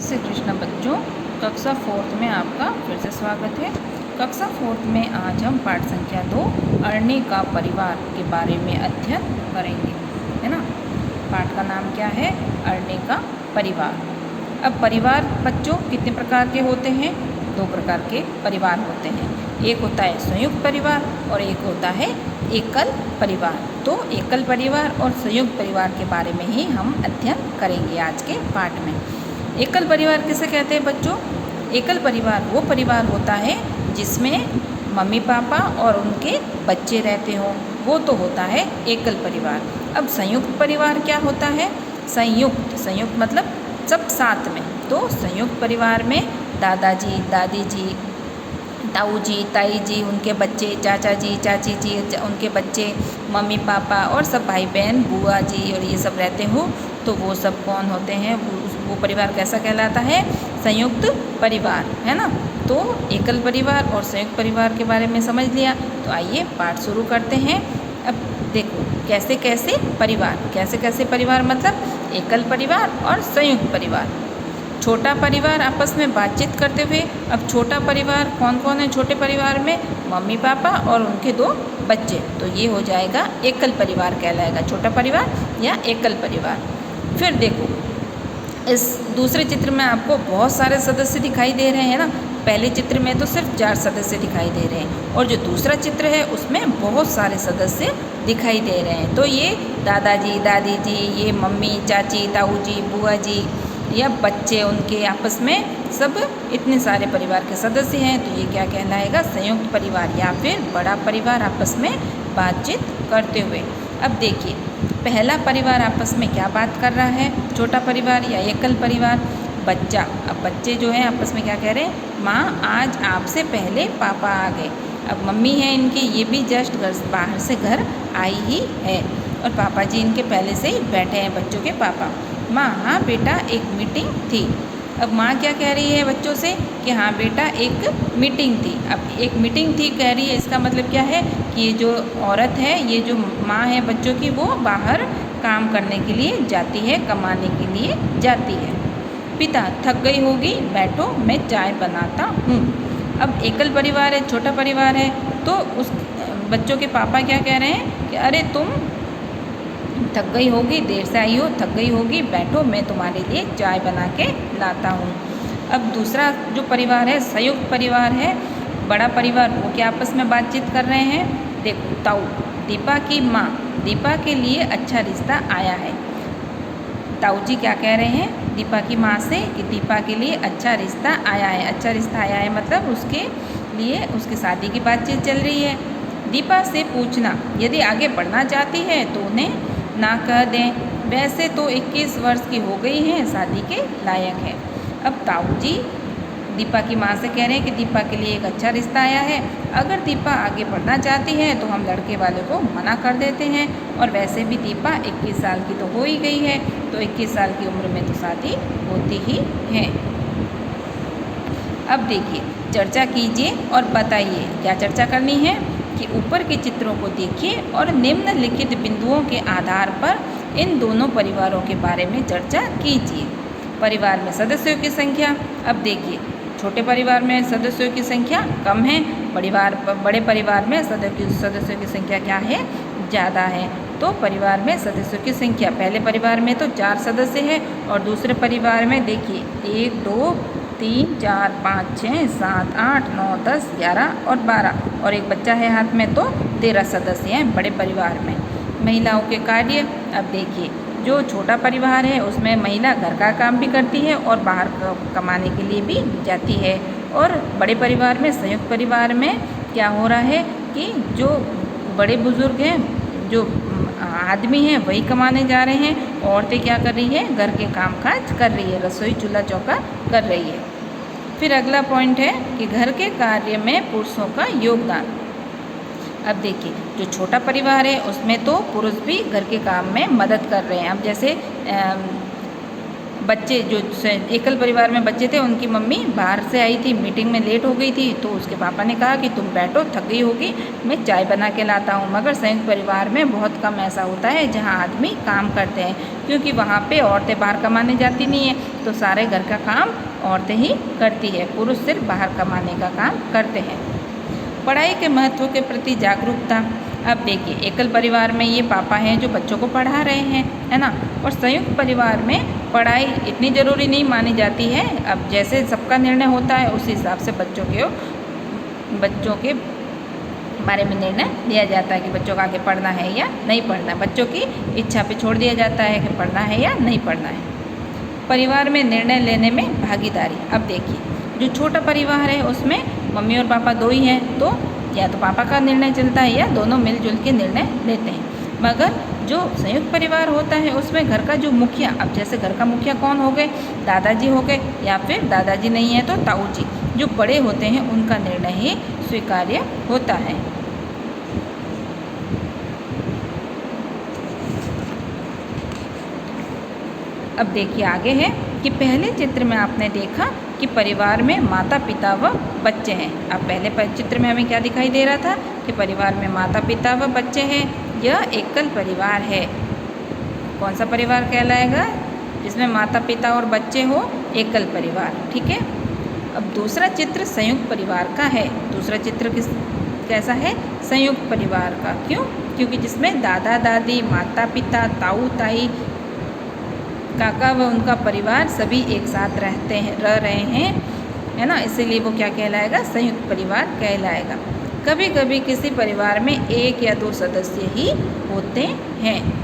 श्री कृष्ण बच्चों, कक्षा 4th में आपका फिर से स्वागत है। कक्षा 4th में आज हम पाठ संख्या 2 अरण्य का परिवार के बारे में अध्ययन करेंगे, है ना। पाठ का नाम क्या है? अरण्य का परिवार। अब परिवार बच्चों कितने प्रकार के होते हैं? 2 प्रकार के परिवार होते हैं। एक होता है संयुक्त परिवार और एक होता है एकल परिवार। तो एकल परिवार और संयुक्त परिवार के बारे में ही हम अध्ययन करेंगे आज के पाठ में। एकल परिवार किसे कहते हैं बच्चों? एकल परिवार वो परिवार होता है जिसमें मम्मी पापा और उनके बच्चे रहते हों, वो तो होता है एकल परिवार। अब संयुक्त परिवार क्या होता है? संयुक्त मतलब सब साथ में। तो संयुक्त परिवार में दादाजी, दादी जी, ताऊ जी, ताई जी, उनके बच्चे, चाचा जी, चाची जी, उनके बच्चे, मम्मी पापा और सब भाई बहन, बुआ जी और ये सब रहते हो। तो वो सब कौन होते हैं? वो परिवार कैसा कहलाता है? संयुक्त परिवार, है ना। तो एकल परिवार और संयुक्त परिवार के बारे में समझ लिया। तो आइए पाठ शुरू करते हैं। अब देखो कैसे कैसे परिवार मतलब एकल परिवार और संयुक्त परिवार। छोटा परिवार आपस में बातचीत करते हुए। अब छोटा परिवार कौन कौन है? छोटे परिवार में मम्मी पापा और उनके 2 बच्चे। तो ये हो जाएगा एकल परिवार कहलाएगा, छोटा परिवार या एकल परिवार। फिर देखो इस दूसरे चित्र में आपको बहुत सारे सदस्य दिखाई दे रहे हैं ना। पहले चित्र में तो सिर्फ 4 सदस्य दिखाई दे रहे हैं और जो दूसरा चित्र है उसमें बहुत सारे सदस्य दिखाई दे रहे हैं। तो ये दादाजी, दादी जी, ये मम्मी, चाची, ताऊ जी, बुआ जी या बच्चे उनके आपस में सब इतने सारे परिवार के सदस्य हैं। तो ये क्या कहलाएगा? संयुक्त परिवार या फिर बड़ा परिवार आपस में बातचीत करते हुए। अब देखिए पहला परिवार आपस में क्या बात कर रहा है? छोटा परिवार या एकल परिवार? बच्चा। अब बच्चे जो हैं आपस में क्या कह रहे हैं? माँ आज आपसे पहले पापा आ गए। अब मम्मी है इनकी, ये भी जस्ट बाहर से घर आई ही है और पापा जी इनके पहले से ही बैठे हैं, बच्चों के पापा। माँ हाँ बेटा एक मीटिंग थी। अब माँ क्या कह रही है बच्चों से कि हाँ बेटा एक मीटिंग थी। अब एक मीटिंग थी कह रही है, इसका मतलब क्या है कि ये जो औरत है, ये जो माँ है बच्चों की, वो बाहर काम करने के लिए जाती है, कमाने के लिए जाती है। पिता थक गई होगी, बैठो मैं चाय बनाता हूँ। अब एकल परिवार है, छोटा परिवार है, तो उस बच्चों के पापा क्या कह रहे हैं कि अरे तुम थक गई होगी, देर से आई हो, थक गई होगी, बैठो मैं तुम्हारे लिए चाय बना के लाता हूँ। अब दूसरा जो परिवार है संयुक्त परिवार है, बड़ा परिवार, वो क्या आपस में बातचीत कर रहे हैं? देखो ताऊ, दीपा की माँ, दीपा के लिए अच्छा रिश्ता आया है। ताऊ जी क्या कह रहे हैं दीपा की माँ से कि दीपा के लिए अच्छा रिश्ता आया है। अच्छा रिश्ता आया है मतलब उसके लिए उसकी शादी की बातचीत चल रही है। दीपा से पूछना यदि आगे बढ़ना चाहती है तो उन्हें ना कह दें। वैसे तो 21 वर्ष की हो गई हैं, शादी के लायक है। अब ताऊ जी दीपा की माँ से कह रहे हैं कि दीपा के लिए एक अच्छा रिश्ता आया है। अगर दीपा आगे बढ़ना चाहती है तो हम लड़के वाले को मना कर देते हैं। और वैसे भी दीपा 21 साल की तो हो ही गई है, तो 21 साल की उम्र में तो शादी होती ही है। अब देखिए चर्चा कीजिए और बताइए। क्या चर्चा करनी है कि ऊपर के चित्रों को देखिए और निम्नलिखित बिंदुओं के आधार पर इन दोनों परिवारों के बारे में चर्चा कीजिए। परिवार में सदस्यों की संख्या। अब देखिए छोटे परिवार में सदस्यों की संख्या कम है, बड़े परिवार में सदस्यों की संख्या क्या है? ज़्यादा है। तो परिवार में सदस्यों की संख्या, पहले परिवार में तो 4 सदस्य हैं और दूसरे परिवार में देखिए 1 2 3 4 5 6 7 8 9 10 11 और 12 और एक बच्चा है हाथ में, तो 13 सदस्य हैं बड़े परिवार में। महिलाओं के कार्य। अब देखिए जो छोटा परिवार है उसमें महिला घर का काम भी करती है और बाहर कमाने के लिए भी जाती है। और बड़े परिवार में, संयुक्त परिवार में क्या हो रहा है कि जो बड़े बुजुर्ग हैं, जो आदमी हैं वही कमाने जा रहे हैं, औरतें क्या कर रही है? घर के काम काज कर रही है, रसोई चूल्हा चौका कर रही है। फिर अगला पॉइंट है कि घर के कार्य में पुरुषों का योगदान। अब देखिए जो छोटा परिवार है उसमें तो पुरुष भी घर के काम में मदद कर रहे हैं। अब जैसे बच्चे जो एकल परिवार में बच्चे थे, उनकी मम्मी बाहर से आई थी, मीटिंग में लेट हो गई थी, तो उसके पापा ने कहा कि तुम बैठो, थक गई होगी, मैं चाय बना के लाता हूँ। मगर संयुक्त परिवार में बहुत कम ऐसा होता है जहाँ आदमी काम करते हैं, क्योंकि वहाँ पे औरतें बाहर कमाने जाती नहीं है, तो सारे घर का काम औरतें ही करती है, पुरुष सिर्फ बाहर कमाने का काम करते हैं। पढ़ाई के महत्व के प्रति जागरूकता। अब देखिए, एकल परिवार में ये पापा हैं जो बच्चों को पढ़ा रहे हैं, है ना, और संयुक्त परिवार में पढ़ाई इतनी ज़रूरी नहीं मानी जाती है। अब जैसे सबका निर्णय होता है उस हिसाब से बच्चों के बारे में निर्णय लिया जाता है कि बच्चों को आगे पढ़ना है या नहीं पढ़ना है। बच्चों की इच्छा पे छोड़ दिया जाता है कि पढ़ना है या नहीं पढ़ना है। परिवार में निर्णय लेने में भागीदारी। अब देखिए, जो छोटा परिवार है उसमें मम्मी और पापा दो ही हैं, तो या तो पापा का निर्णय चलता है या दोनों मिलजुल के निर्णय लेते हैं। मगर जो संयुक्त परिवार होता है उसमें घर का जो मुखिया, अब जैसे घर का मुखिया कौन हो गए, दादाजी हो गए, या फिर दादाजी नहीं है तो ताऊ जी, जो बड़े होते हैं उनका निर्णय ही स्वीकार्य होता है। अब देखिए आगे है कि पहले चित्र में आपने देखा कि परिवार में माता पिता व बच्चे हैं। अब पहले चित्र में हमें क्या दिखाई दे रहा था कि परिवार में माता पिता व बच्चे हैं। यह एकल परिवार है। कौन सा परिवार कहलाएगा? जिसमें माता पिता और बच्चे हो, एकल परिवार। ठीक है। अब दूसरा चित्र संयुक्त परिवार का है। दूसरा चित्र कैसा है? संयुक्त परिवार का। क्यों? क्योंकि जिसमें दादा दादी, माता पिता, ताऊ ताई, काका व उनका परिवार सभी एक साथ रह रहे हैं, है ना, इसीलिए वो क्या कहलाएगा? संयुक्त परिवार कहलाएगा। कभी कभी किसी परिवार में एक या दो सदस्य ही होते हैं।